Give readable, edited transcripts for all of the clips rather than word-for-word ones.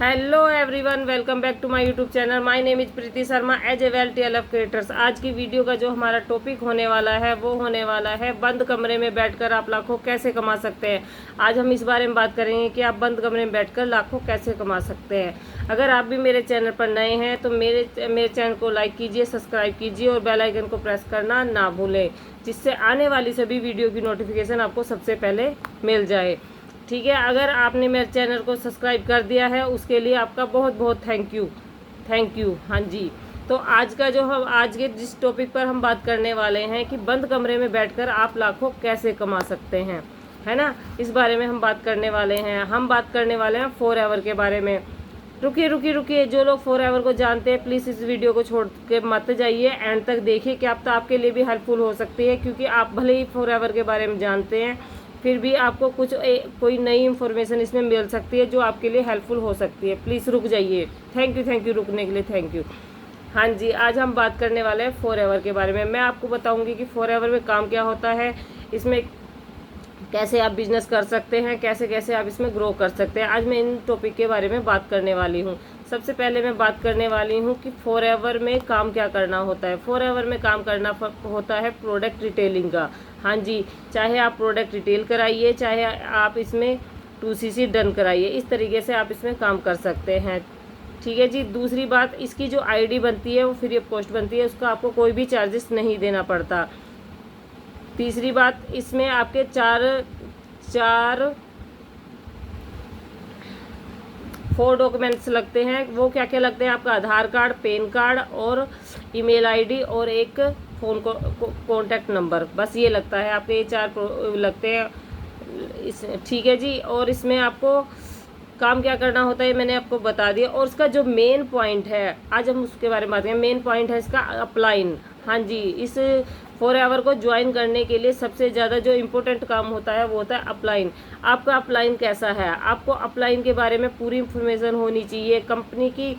Hello everyone, welcome back to my YouTube channel. My name is Preeti Sharma as a well TLF creators. आज की video का जो हमारा topic होने वाला है वो होने वाला है बंद कमरे में बैठकर आप लाखों कैसे कमा सकते हैं। आज हम इस बारे में बात करेंगे कि आप बंद कमरे में बैठकर लाखों कैसे कमा सकते हैं। अगर आप भी मेरे चैनल पर नए हैं तो मेरे चैनल को लाइक कीजिए, सब्सक्राइब कीजिए और बेल आइकन को प्रेस करना ना भूलें, जिससे आने वाली सभी वीडियो की नोटिफिकेशन आपको सबसे पहले मिल जाए। ठीक है, अगर आपने मेरे चैनल को सब्सक्राइब कर दिया है उसके लिए आपका बहुत बहुत थैंक यू। हाँ जी, तो आज का जो हम आज के जिस टॉपिक पर हम बात करने वाले हैं कि बंद कमरे में बैठकर आप लाखों कैसे कमा सकते हैं, है ना, इस बारे में हम बात करने वाले हैं। हम बात करने वाले हैं फॉरएवर के बारे में। रुकिए, जो लोग फॉरएवर को जानते हैं प्लीज़ इस वीडियो को छोड़ के मत जाइए, एंड तक देखिए, क्या तो आपके लिए भी हेल्पफुल हो सकती है। क्योंकि आप भले ही फॉरएवर के बारे में जानते हैं फिर भी आपको कोई नई इन्फॉर्मेशन इसमें मिल सकती है जो आपके लिए हेल्पफुल हो सकती है। प्लीज़ रुक जाइए। थैंक यू रुकने के लिए थैंक यू। हाँ जी, आज हम बात करने वाले हैं फॉरएवर के बारे में। मैं आपको बताऊंगी कि फॉरएवर में काम क्या होता है, इसमें कैसे आप बिजनेस कर सकते हैं, कैसे कैसे आप इसमें ग्रो कर सकते हैं। आज मैं इन टॉपिक के बारे में बात करने वाली हूँ। सबसे पहले मैं बात करने वाली हूँ कि फॉरएवर में काम क्या करना होता है। फॉरएवर में काम करना होता है प्रोडक्ट रिटेलिंग का। हाँ जी, चाहे आप प्रोडक्ट रिटेल कराइए, चाहे आप इसमें 2CC डन कराइए, इस तरीके से आप इसमें काम कर सकते हैं। ठीक है जी। दूसरी बात, इसकी जो आईडी बनती है वो फ्री ऑफ कॉस्ट बनती है, उसका आपको कोई भी चार्जेस नहीं देना पड़ता। तीसरी बात, इसमें आपके चार 4 डॉक्यूमेंट्स लगते हैं। वो क्या क्या लगते हैं? आपका आधार कार्ड, पैन कार्ड और ईमेल आईडी और एक फ़ोन को कॉन्टैक्ट नंबर, बस ये लगता है। आपके ये 4 लगते हैं इस। ठीक है जी। और इसमें आपको काम क्या करना होता है मैंने आपको बता दिया। और उसका जो मेन पॉइंट है, आज हम उसके बारे में बात करें। मेन पॉइंट है इसका अपलाइन। हाँ जी, इस फॉरएवर को ज्वाइन करने के लिए सबसे ज़्यादा जो इम्पोर्टेंट काम होता है वो होता है अपलाइन। आपका अपलाइन कैसा है? आपको अपलाइन के बारे में पूरी इन्फॉर्मेशन होनी चाहिए, कंपनी की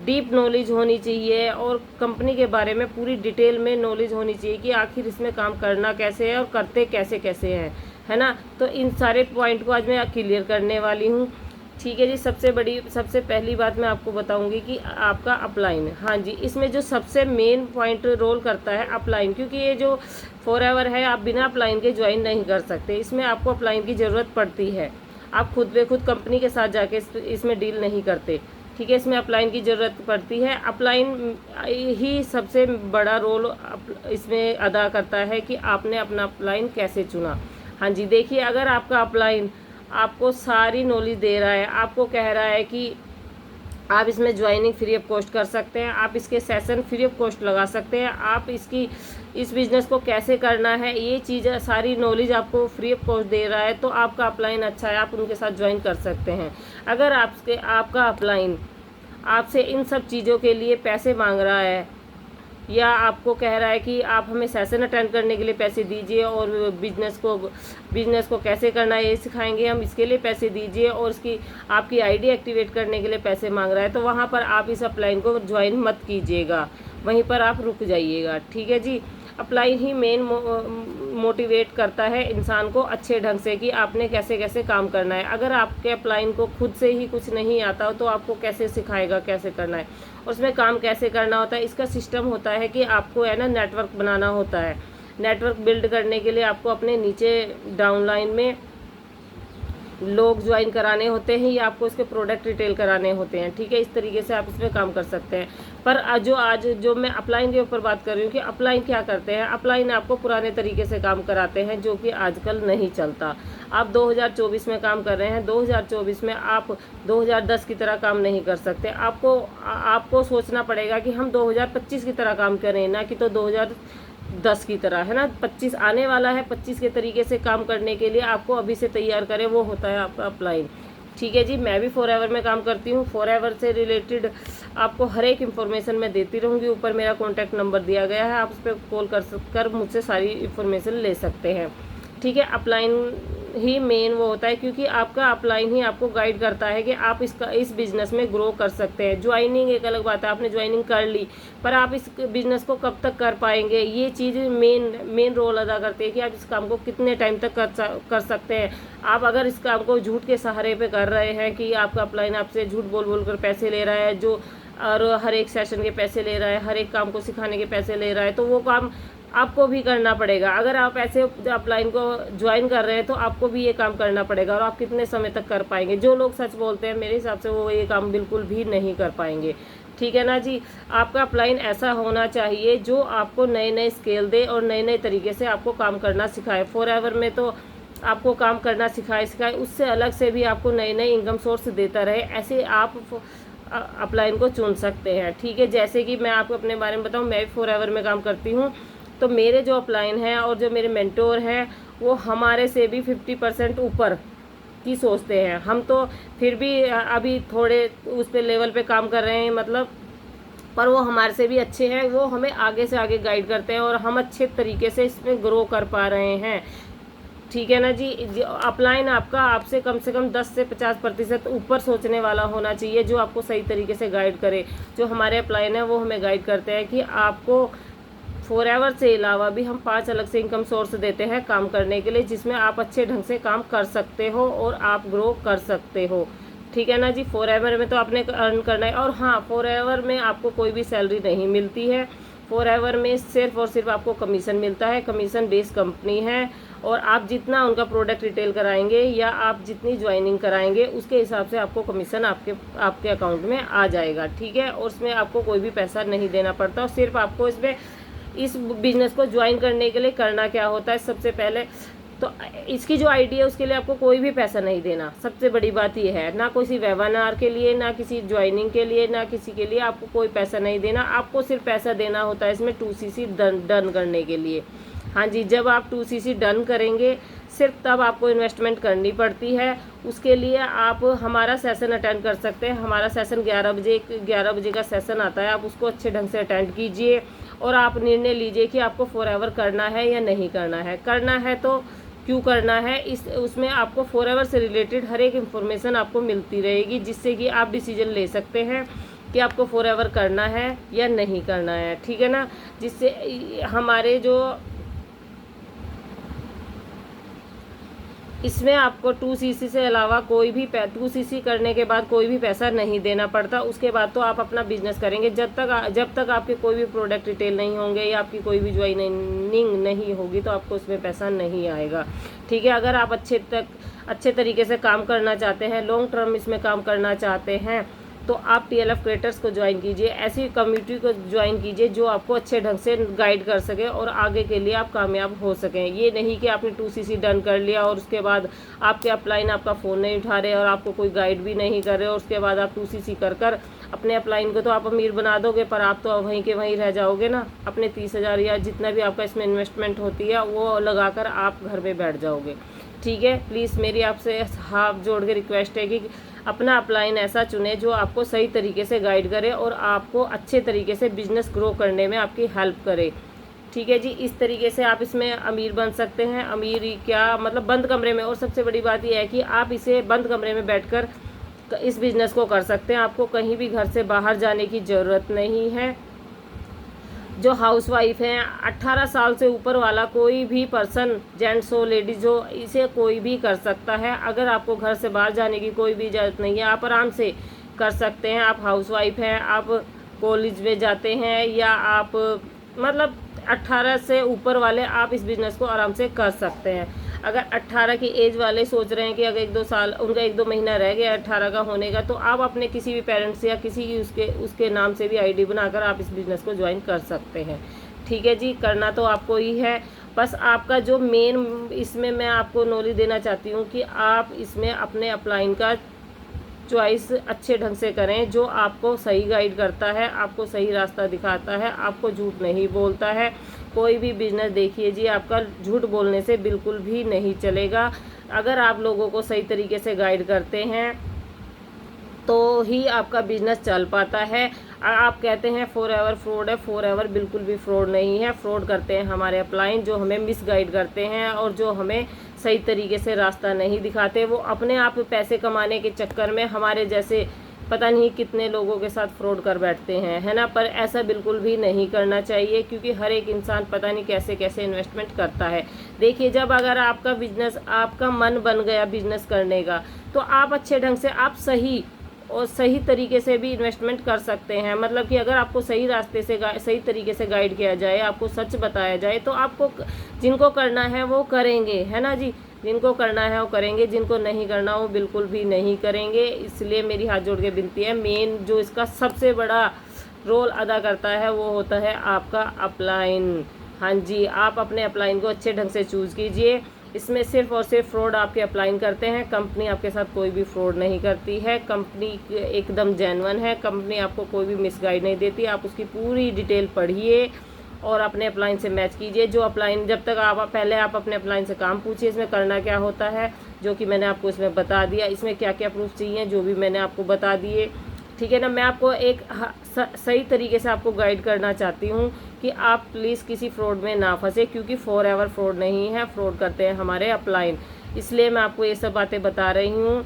डीप नॉलेज होनी चाहिए और कंपनी के बारे में पूरी डिटेल में नॉलेज होनी चाहिए कि आखिर इसमें काम करना कैसे है और करते कैसे कैसे हैं, है ना। तो इन सारे पॉइंट को आज मैं क्लियर करने वाली हूँ। ठीक है जी। सबसे पहली बात मैं आपको बताऊंगी कि आपका अपलाइन। हाँ जी, इसमें जो सबसे मेन पॉइंट रोल करता है अपलाइन, क्योंकि ये जो फॉरएवर है आप बिना अपलाइन के ज्वाइन नहीं कर सकते। इसमें आपको अपलाइन की ज़रूरत पड़ती है। आप खुद ब खुद कंपनी के साथ जाके इसमें डील नहीं करते। ठीक है, इसमें अपलाइन की ज़रूरत पड़ती है। अपलाइन ही सबसे बड़ा रोल इसमें अदा करता है कि आपने अपना अपलाइन कैसे चुना। हाँ जी, देखिए, अगर आपका अपलाइन आपको सारी नॉलेज दे रहा है, आपको कह रहा है कि आप इसमें ज्वाइनिंग फ्री ऑफ कॉस्ट कर सकते हैं, आप इसके सेशन फ्री ऑफ कॉस्ट लगा सकते हैं, आप इस बिज़नेस को कैसे करना है, ये चीज़ सारी नॉलेज आपको फ्री ऑफ कॉस्ट दे रहा है, तो आपका अपलाइन अच्छा है, आप उनके साथ ज्वाइन कर सकते हैं। अगर आपका अपलाइन आपसे इन सब चीज़ों के लिए पैसे मांग रहा है या आपको कह रहा है कि आप हमें सेशन अटेंड करने के लिए पैसे दीजिए और बिजनेस को कैसे करना है ये सिखाएंगे हम, इसके लिए पैसे दीजिए, और इसकी आपकी आईडी एक्टिवेट करने के लिए पैसे मांग रहा है, तो वहाँ पर आप इस अपलाइन को ज्वाइन मत कीजिएगा, वहीं पर आप रुक जाइएगा। ठीक है जी। अपलाइन ही मेन मोटिवेट करता है इंसान को अच्छे ढंग से कि आपने कैसे कैसे काम करना है। अगर आपके अपलाइन को खुद से ही कुछ नहीं आता हो तो आपको कैसे सिखाएगा कैसे करना है, उसमें काम कैसे करना होता है। इसका सिस्टम होता है कि आपको है ना नेटवर्क बनाना होता है। नेटवर्क बिल्ड करने के लिए आपको अपने नीचे डाउनलाइन में लोग ज्वाइन कराने होते हैं या आपको इसके प्रोडक्ट रिटेल कराने होते हैं। ठीक है, इस तरीके से आप इसमें काम कर सकते हैं। पर आज जो मैं अपलाइन के ऊपर बात कर रही हूँ कि अपलाइन क्या करते हैं। अपलाइन आपको पुराने तरीके से काम कराते हैं जो कि आजकल नहीं चलता। आप 2024 में काम कर रहे हैं, 2024 में आप 2010 की तरह काम नहीं कर सकते। आपको सोचना पड़ेगा कि हम 2025 की तरह काम करें, ना कि तो 2010 की तरह, है ना। 25 आने वाला है, 25 के तरीके से काम करने के लिए आपको अभी से तैयार करें, वो होता है आपका अपलाइन। ठीक है जी। मैं भी फॉरएवर में काम करती हूँ। फॉरएवर से रिलेटेड आपको हर एक इन्फॉर्मेशन मैं देती रहूँगी। ऊपर मेरा कॉन्टैक्ट नंबर दिया गया है, आप उस पर कॉल कर मुझसे सारी इन्फॉर्मेशन ले सकते हैं। ठीक है। अपलाइन ही मेन वो होता है, क्योंकि आपका अपलाइन ही आपको गाइड करता है कि आप इस बिज़नेस में ग्रो कर सकते हैं। ज्वाइनिंग एक अलग बात है, आपने ज्वाइनिंग कर ली, पर आप इस बिज़नेस को कब तक कर पाएंगे, ये चीज़ मेन रोल अदा करती है कि आप इस काम को कितने टाइम तक कर सकते हैं। आप अगर इस काम को झूठ के सहारे पे कर रहे हैं कि आपका अपलाइन आपसे झूठ बोल कर पैसे ले रहा है, जो और हर एक सेशन के पैसे ले रहा है, हर एक काम को सिखाने के पैसे ले रहा है, तो वो काम आपको भी करना पड़ेगा। अगर आप ऐसे अपलाइन को ज्वाइन कर रहे हैं तो आपको भी ये काम करना पड़ेगा, और आप कितने समय तक कर पाएंगे। जो लोग सच बोलते हैं मेरे हिसाब से वो ये काम बिल्कुल भी नहीं कर पाएंगे, ठीक है ना जी। आपका अपलाइन ऐसा होना चाहिए जो आपको नए नए स्किल दे और नए नए तरीके से आपको काम करना सिखाए। फॉरएवर में तो आपको काम करना सिखाए, उससे अलग से भी आपको नए नए इनकम सोर्स देता रहे, ऐसे आप अपलाइन को चुन सकते हैं, ठीक है। जैसे कि मैं आपको अपने बारे में बताऊं, मैं भी फॉरएवर में काम करती हूं, तो मेरे जो अपलाइन हैं और जो मेरे मेंटोर हैं वो हमारे से भी 50% ऊपर की सोचते हैं। हम तो फिर भी अभी थोड़े उस पे लेवल पे काम कर रहे हैं, मतलब, पर वो हमारे से भी अच्छे हैं, वो हमें आगे से आगे गाइड करते हैं और हम अच्छे तरीके से इसमें ग्रो कर पा रहे हैं, ठीक है ना जी। अपलाइन आपका आपसे कम से कम 10 से 50% ऊपर सोचने वाला होना चाहिए, जो आपको सही तरीके से गाइड करे। जो हमारे अपलाइन है वो हमें गाइड करते हैं कि आपको फॉरएवर से अलावा भी हम 5 अलग से इनकम सोर्स देते हैं काम करने के लिए, जिसमें आप अच्छे ढंग से काम कर सकते हो और आप ग्रो कर सकते हो, ठीक है ना जी। फॉरएवर में तो आपने अर्न करना है, और हाँ, फॉरएवर में आपको कोई भी सैलरी नहीं मिलती है। फॉरएवर में सिर्फ और सिर्फ आपको कमीशन मिलता है, कमीशन बेस्ड कंपनी है, और आप जितना उनका प्रोडक्ट रिटेल कराएंगे या आप जितनी ज्वाइनिंग कराएंगे उसके हिसाब से आपको कमीशन आपके अकाउंट में आ जाएगा, ठीक है। और उसमें आपको कोई भी पैसा नहीं देना पड़ता, और सिर्फ आपको इस बिज़नेस को ज्वाइन करने के लिए करना क्या होता है, सबसे पहले तो इसकी जो आईडी है उसके लिए आपको कोई भी पैसा नहीं देना। सबसे बड़ी बात ये है, ना किसी वेबिनार के लिए, ना किसी ज्वाइनिंग के लिए, ना किसी के लिए आपको कोई पैसा नहीं देना। आपको सिर्फ पैसा देना होता है इसमें 2cc डन करने के लिए। हाँ जी, जब आप 2cc डन करेंगे सिर्फ तब आपको इन्वेस्टमेंट करनी पड़ती है। उसके लिए आप हमारा सेशन अटेंड कर सकते हैं। हमारा सेशन 11 बजे का सेशन आता है, आप उसको अच्छे ढंग से अटेंड कीजिए और आप निर्णय लीजिए कि आपको फॉरएवर करना है या नहीं करना है। करना है तो क्यों करना है, उसमें आपको फॉरएवर से रिलेटेड हर एक इन्फॉर्मेशन आपको मिलती रहेगी, जिससे कि आप डिसीजन ले सकते हैं कि आपको फॉरएवर करना है या नहीं करना है, ठीक है ना। जिससे हमारे जो इसमें आपको 2cc से अलावा कोई भी 2cc करने के बाद कोई भी पैसा नहीं देना पड़ता। उसके बाद तो आप अपना बिजनेस करेंगे, जब तक आपके कोई भी प्रोडक्ट रिटेल नहीं होंगे या आपकी कोई भी ज्वाइनिंग नहीं होगी तो आपको उसमें पैसा नहीं आएगा, ठीक है। अगर आप अच्छे तरीके से काम करना चाहते हैं, लॉन्ग टर्म इसमें काम करना चाहते हैं, तो आप TLF क्रिएटर्स को ज्वाइन कीजिए। ऐसी कम्युनिटी को ज्वाइन कीजिए जो आपको अच्छे ढंग से गाइड कर सके और आगे के लिए आप कामयाब हो सकें। ये नहीं कि आपने 2cc डन कर लिया और उसके बाद आपके अपलाइन आपका फ़ोन नहीं उठा रहे और आपको कोई गाइड भी नहीं कर रहे और उसके बाद आप 2cc कर अपने अपलाइन को तो आप अमीर बना दोगे, पर आप तो वहीं के वहीं रह जाओगे ना। अपने 30,000 या जितना भी आपका इसमें इन्वेस्टमेंट होती है वो लगाकर आप घर में बैठ जाओगे, ठीक है। प्लीज़ मेरी आपसे हाथ जोड़ के रिक्वेस्ट है कि अपना अपलाइन ऐसा चुने जो आपको सही तरीके से गाइड करे और आपको अच्छे तरीके से बिजनेस ग्रो करने में आपकी हेल्प करे, ठीक है जी। इस तरीके से आप इसमें अमीर बन सकते हैं। अमीर क्या मतलब, बंद कमरे में। और सबसे बड़ी बात यह है कि आप इसे बंद कमरे में बैठकर इस बिज़नेस को कर सकते हैं। आपको कहीं भी घर से बाहर जाने की ज़रूरत नहीं है। जो हाउसवाइफ हैं, 18 साल से ऊपर वाला कोई भी पर्सन, जेंट्स हो लेडीज़ हो, इसे कोई भी कर सकता है। अगर आपको घर से बाहर जाने की कोई भी इजाज़त नहीं है, आप आराम से कर सकते हैं। आप हाउसवाइफ हैं, आप कॉलेज में जाते हैं, या आप मतलब 18 से ऊपर वाले आप इस बिज़नेस को आराम से कर सकते हैं। अगर 18 की एज वाले सोच रहे हैं कि अगर 1-2 साल उनका 1-2 महीना रह गया 18 का होने का, तो आप अपने किसी भी पेरेंट्स या किसी की उसके नाम से भी आईडी बनाकर आप इस बिज़नेस को ज्वाइन कर सकते हैं, ठीक है जी। करना तो आपको ही है, बस आपका जो मेन इसमें मैं आपको नॉलेज देना चाहती हूँ कि आप इसमें अपने अपलाइन का चॉइस अच्छे ढंग से करें, जो आपको सही गाइड करता है, आपको सही रास्ता दिखाता है, आपको झूठ नहीं बोलता है। कोई भी बिजनेस देखिए जी, आपका झूठ बोलने से बिल्कुल भी नहीं चलेगा। अगर आप लोगों को सही तरीके से गाइड करते हैं तो ही आपका बिजनेस चल पाता है। आप कहते हैं फॉरएवर फ्रॉड है, फॉरएवर बिल्कुल भी फ्रॉड नहीं है। फ्रॉड करते हैं हमारे अपलाइन, जो हमें मिस गाइड करते हैं और जो हमें सही तरीके से रास्ता नहीं दिखाते। वो अपने आप पैसे कमाने के चक्कर में हमारे जैसे पता नहीं कितने लोगों के साथ फ्रॉड कर बैठते हैं, है ना। पर ऐसा बिल्कुल भी नहीं करना चाहिए, क्योंकि हर एक इंसान पता नहीं कैसे कैसे इन्वेस्टमेंट करता है। देखिए, जब अगर आपका बिजनेस, आपका मन बन गया बिजनेस करने का, तो आप अच्छे ढंग से, आप सही और सही तरीके से भी इन्वेस्टमेंट कर सकते हैं। मतलब कि अगर आपको सही रास्ते से सही तरीके से गाइड किया जाए, आपको सच बताया जाए, तो आपको जिनको करना है वो करेंगे, है ना जी। जिनको करना है वो करेंगे, जिनको नहीं करना वो बिल्कुल भी नहीं करेंगे। इसलिए मेरी हाथ जोड़ के विनती है, मेन जो इसका सबसे बड़ा रोल अदा करता है वो होता है आपका अपलाइन। हाँ जी, आप अपने अपलाइन को अच्छे ढंग से चूज़ कीजिए। इसमें सिर्फ और सिर्फ फ्रॉड आपके अपलाइन करते हैं, कंपनी आपके साथ कोई भी फ्रॉड नहीं करती है। कंपनी एकदम जेन्युइन है, कंपनी आपको कोई भी मिसगाइड नहीं देती। आप उसकी पूरी डिटेल पढ़िए और अपने अपलाइन से मैच कीजिए। जो अपलाइन, जब तक आप पहले आप अपने अपलाइन से काम पूछिए इसमें करना क्या होता है, जो कि मैंने आपको इसमें बता दिया। इसमें क्या क्या प्रूफ चाहिए जो भी मैंने आपको बता दिए, ठीक है ना। मैं आपको एक सही तरीके से आपको गाइड करना चाहती हूँ कि आप प्लीज़ किसी फ्रॉड में ना फंसे, क्योंकि फॉरएवर फ्रॉड नहीं है, फ्रॉड करते हैं हमारे अपलाइन। इसलिए मैं आपको ये सब बातें बता रही हूँ।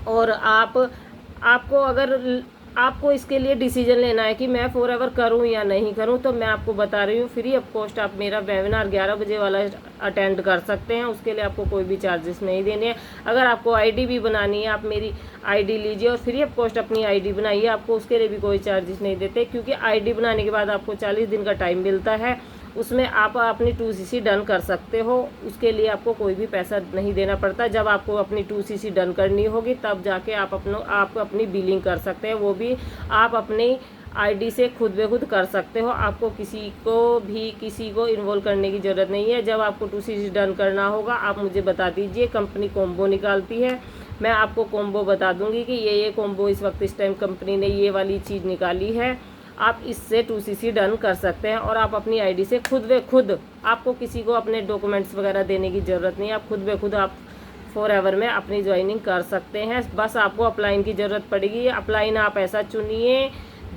और आपको अगर आपको इसके लिए डिसीजन लेना है कि मैं फॉरएवर करूं या नहीं करूं, तो मैं आपको बता रही हूँ, फ्री ऑफ कॉस्ट आप मेरा वेबिनार 11 बजे वाला अटेंड कर सकते हैं। उसके लिए आपको कोई भी चार्जेस नहीं देने हैं। अगर आपको आईडी भी बनानी है, आप मेरी आईडी लीजिए और फ्री ऑफ कॉस्ट अपनी आईडी बनाइए। आपको उसके लिए भी कोई चार्जेस नहीं देते, क्योंकि आईडी बनाने के बाद आपको 40 दिन का टाइम मिलता है। उसमें आप अपनी 2cc डन कर सकते हो। उसके लिए आपको कोई भी पैसा नहीं देना पड़ता। जब आपको अपनी 2cc डन करनी होगी तब जाके आप अपनी बिलिंग कर सकते हैं। वो भी आप अपनी आईडी से खुद ब खुद कर सकते हो। आपको किसी को इन्वॉल्व करने की ज़रूरत नहीं है। जब आपको 2cc डन करना होगा आप मुझे बता दीजिए। कंपनी कॉम्बो निकालती है, मैं आपको कॉम्बो बता दूंगी कि ये कॉम्बो इस वक्त इस टाइम कंपनी ने ये वाली चीज़ निकाली है। आप इससे 2cc डन कर सकते हैं और आप अपनी आईडी से खुद ब खुद, आपको किसी को अपने डॉक्यूमेंट्स वगैरह देने की ज़रूरत नहीं है। आप खुद ब खुद आप फॉरएवर में अपनी ज्वाइनिंग कर सकते हैं। बस आपको अपलाइन की ज़रूरत पड़ेगी। अपलाइन आप ऐसा चुनिए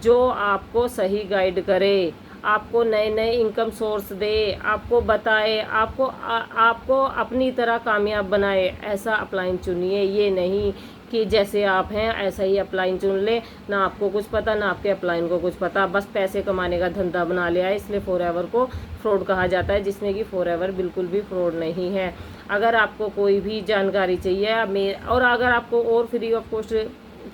जो आपको सही गाइड करे, आपको नए नए इनकम सोर्स दे, आपको बताए, आपको अपनी तरह कामयाब बनाए। ऐसा अपलाइन चुनिए, ये नहीं कि जैसे आप हैं ऐसा ही अपलाइन चुन ले। ना आपको कुछ पता, ना आपके अपलाइन को कुछ पता, बस पैसे कमाने का धंधा बना लिया है। इसलिए फॉरएवर को फ्रॉड कहा जाता है, जिसमें कि फॉरएवर बिल्कुल भी फ्रॉड नहीं है। अगर आपको कोई भी जानकारी चाहिए और अगर आपको और फ्री ऑफ कॉस्ट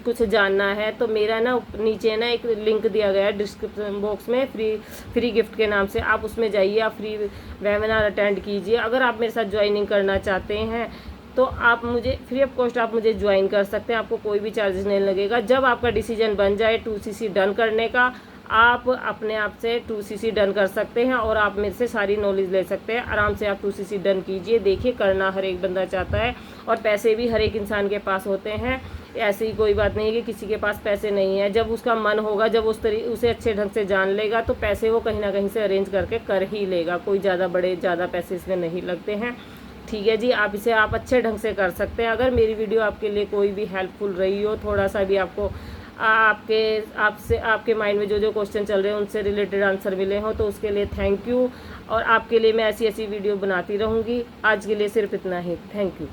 कुछ जानना है, तो मेरा ना नीचे ना एक लिंक दिया गया है डिस्क्रिप्शन बॉक्स में, फ्री गिफ्ट के नाम से। आप उसमें जाइए, आप फ्री वेबिनार अटेंड कीजिए। अगर आप मेरे साथ ज्वाइनिंग करना चाहते हैं तो आप मुझे फ्री ऑफ कॉस्ट आप मुझे ज्वाइन कर सकते हैं। आपको कोई भी चार्जेस नहीं लगेगा। जब आपका डिसीजन बन जाए 2cc डन करने का, आप अपने आप से 2cc डन कर सकते हैं और आप मेरे से सारी नॉलेज ले सकते हैं। आराम से आप 2cc डन कीजिए। देखिए, करना हर एक बंदा चाहता है और पैसे भी हर एक इंसान के पास होते हैं। ऐसी ही कोई बात नहीं है कि किसी के पास पैसे नहीं है। जब उसका मन होगा, जब उसे अच्छे ढंग से जान लेगा, तो पैसे वो कहीं ना कहीं से अरेंज करके कर ही लेगा। कोई ज़्यादा पैसे इसमें नहीं लगते हैं, ठीक है जी। आप अच्छे ढंग से कर सकते हैं। अगर मेरी वीडियो आपके लिए कोई भी हेल्पफुल रही हो, थोड़ा सा भी आपको आपके माइंड में जो क्वेश्चन चल रहे हैं उनसे रिलेटेड आंसर मिले हों, तो उसके लिए थैंक यू। और आपके लिए मैं ऐसी वीडियो बनाती रहूँगी। आज के लिए सिर्फ इतना ही, थैंक यू।